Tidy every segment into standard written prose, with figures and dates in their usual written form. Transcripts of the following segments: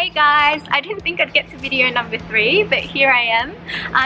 Hey guys, I didn't think I'd get to video number 3, but here I am.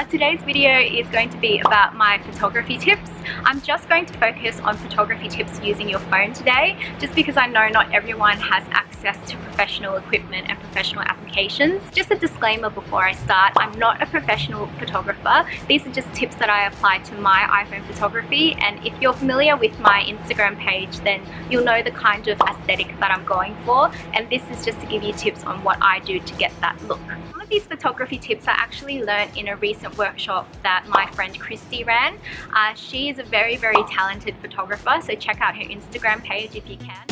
Today's video is going to be about my photography tips. I'm just going to focus on photography tips using your phone today, just because I know not everyone has access to professional equipment and professional applications. Just a disclaimer before I start, I'm not a professional photographer. These are just tips that I apply to my iPhone photography, and if you're familiar with my Instagram page, then you'll know the kind of aesthetic that I'm going for, and this is just to give you tips on what I do to get that look. Some of these photography tips I actually learned in a recent workshop that my friend Christy ran. She is a very talented photographer, so check out her Instagram page if you can.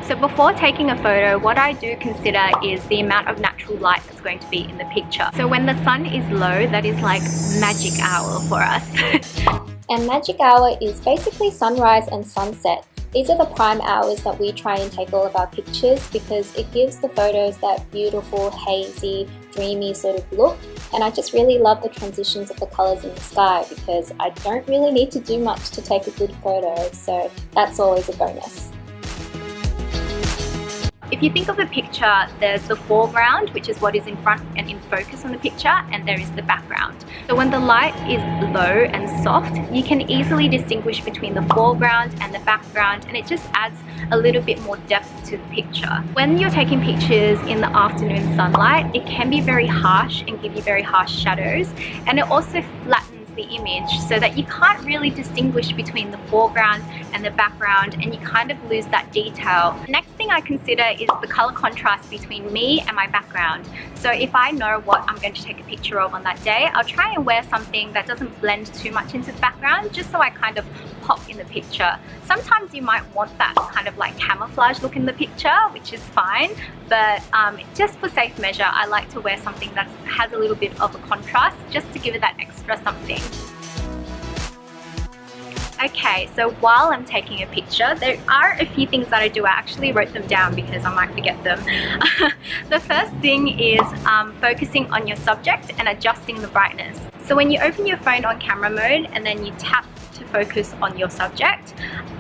So before taking a photo, what I do consider is the amount of natural light that's going to be in the picture. So when the sun is low, that is like magic hour for us. And magic hour is basically sunrise and sunset. These are the prime hours that we try and take all of our pictures because it gives the photos that beautiful, hazy, dreamy sort of look. And I just really love the transitions of the colors in the sky because I don't really need to do much to take a good photo, so that's always a bonus. If you think of a picture, there's the foreground, which is what is in front and in focus on the picture, and there is the background. So when the light is low and soft, you can easily distinguish between the foreground and the background, and it just adds a little bit more depth to the picture. When you're taking pictures in the afternoon sunlight, it can be very harsh and give you very harsh shadows, and it also flattens the image so that you can't really distinguish between the foreground and the background, and you kind of lose that detail. The next thing I consider is the color contrast between me and my background. So if I know what I'm going to take a picture of on that day, I'll try and wear something that doesn't blend too much into the background, just so I kind of pop in the picture. Sometimes you might want that kind of like camouflage look in the picture, which is fine, but just for safe measure, I like to wear something that has a little bit of a contrast, just to give it that extra something. Okay, so while I'm taking a picture, there are a few things that I do. I actually wrote them down because I might forget them. The first thing is focusing on your subject and adjusting the brightness. So when you open your phone on camera mode and then you tap to focus on your subject,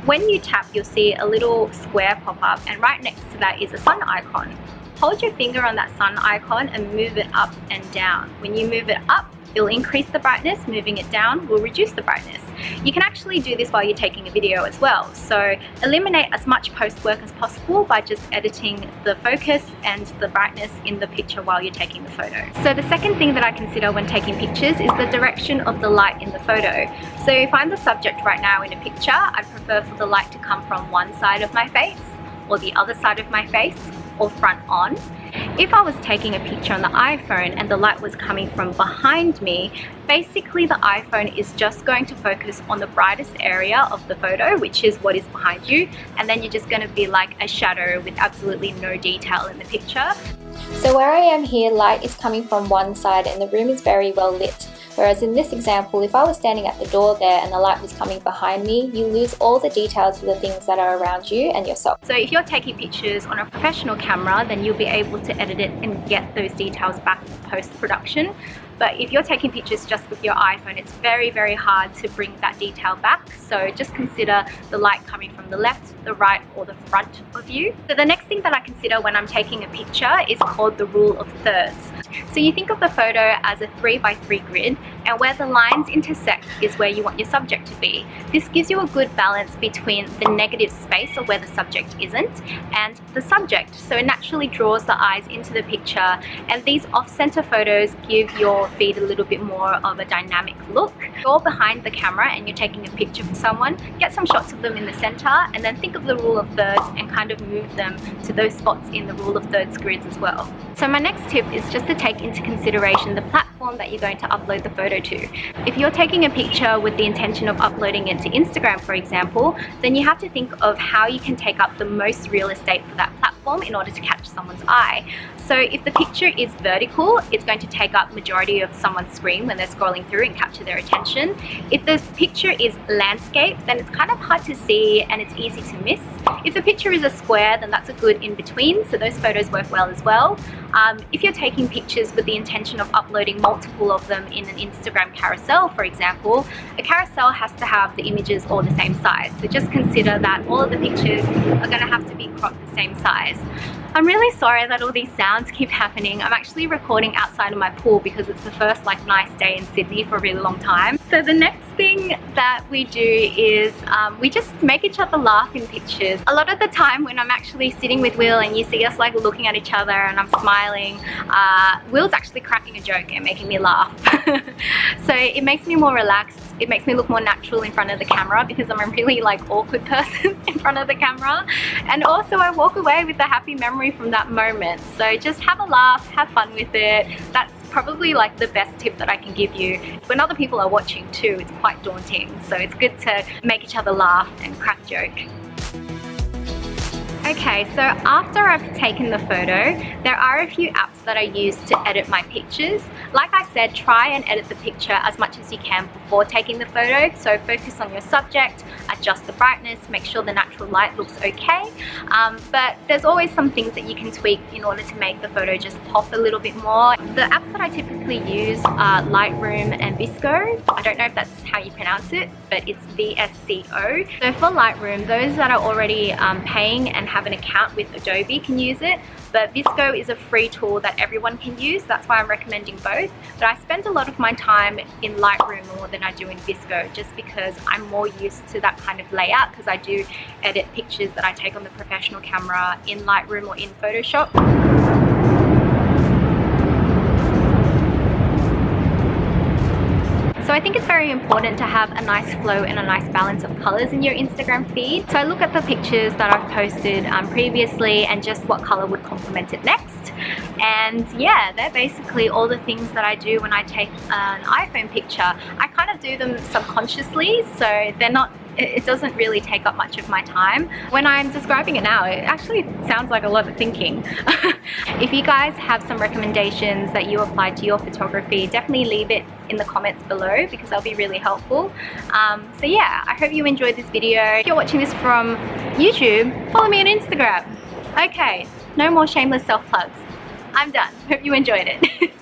when you tap, you'll see a little square pop up, and right next to that is a sun icon. Hold your finger on that sun icon and move it up and down. When you move it up, it'll increase the brightness. Moving it down will reduce the brightness. You can actually do this while you're taking a video as well. So eliminate as much post work as possible by just editing the focus and the brightness in the picture while you're taking the photo. So the second thing that I consider when taking pictures is the direction of the light in the photo. So if I'm the subject right now in a picture, I prefer for the light to come from one side of my face, or the other side of my face, or front on. If I was taking a picture on the iPhone and the light was coming from behind me, basically the iPhone is just going to focus on the brightest area of the photo, which is what is behind you, and then you're just going to be like a shadow with absolutely no detail in the picture. So where I am here, light is coming from one side and the room is very well lit. Whereas in this example, if I was standing at the door there and the light was coming behind me, you lose all the details of the things that are around you and yourself. So if you're taking pictures on a professional camera, then you'll be able to edit it and get those details back post-production. But if you're taking pictures just with your iPhone, it's very hard to bring that detail back. So just consider the light coming from the left, the right, or the front of you. So the next thing that I consider when I'm taking a picture is called the rule of thirds. So you think of the photo as a 3x3 grid, and where the lines intersect is where you want your subject to be. This gives you a good balance between the negative space, or where the subject isn't, and the subject. So it naturally draws the eyes into the picture, and these off-center photos give your feed a little bit more of a dynamic look. If you're behind the camera and you're taking a picture for someone, get some shots of them in the center, and then think of the rule of thirds and kind of move them to those spots in the rule of thirds grids as well. So my next tip is just to take into consideration the platform that you're going to upload the photo to. If you're taking a picture with the intention of uploading it to Instagram, for example, then you have to think of how you can take up the most real estate for that platform in order to catch someone's eye. So if the picture is vertical, it's going to take up majority of someone's screen when they're scrolling through and capture their attention. If the picture is landscape, then it's kind of hard to see and it's easy to miss. If the picture is a square, then that's a good in-between, so those photos work well as well. If you're taking pictures with the intention of uploading multiple of them in an Instagram carousel, for example, a carousel has to have the images all the same size. So just consider that all of the pictures are going to have to be cropped the same size. I'm really sorry that all these sounds keep happening. I'm actually recording outside of my pool because it's the first nice day in Sydney for a really long time. So the next thing that we do is we just make each other laugh in pictures. A lot of the time when I'm actually sitting with Will and you see us looking at each other and I'm smiling, Will's actually cracking a joke and making me laugh. So it makes me more relaxed. It makes me look more natural in front of the camera because I'm a really awkward person in front of the camera, and also I walk away with a happy memory from that moment. So just have a laugh, have fun with it. That's probably the best tip that I can give you. When other people are watching too, it's quite daunting, so it's good to make each other laugh and crack a joke. Okay, so after I've taken the photo, there are a few apps that I use to edit my pictures. Like I said, try and edit the picture as much as you can before taking the photo. So focus on your subject, adjust the brightness, make sure the natural light looks okay. But there's always some things that you can tweak in order to make the photo just pop a little bit more. The apps that I typically use are Lightroom and Visco. I don't know if that's how you pronounce it, but it's VSCO. So for Lightroom, those that are already paying and have an account with Adobe can use it, but Visco is a free tool that everyone can use. That's why I'm recommending both. But I spend a lot of my time in Lightroom more than I do in Visco, just because I'm more used to that kind of layout, because I do edit pictures that I take on the professional camera in Lightroom or in Photoshop. So I think it's very important to have a nice flow and a nice balance of colors in your Instagram feed. So I look at the pictures that I've posted previously and just what color would complement it next. And yeah, they're basically all the things that I do when I take an iPhone picture. I kind of do them subconsciously, so they're not, it doesn't really take up much of my time. When I'm describing it now, it actually sounds like a lot of thinking. If you guys have some recommendations that you applied to your photography, definitely leave it in the comments below because that'll be really helpful. So yeah, I hope you enjoyed this video. If you're watching this from YouTube, follow me on Instagram. Okay, no more shameless self-plugs. I'm done. Hope you enjoyed it.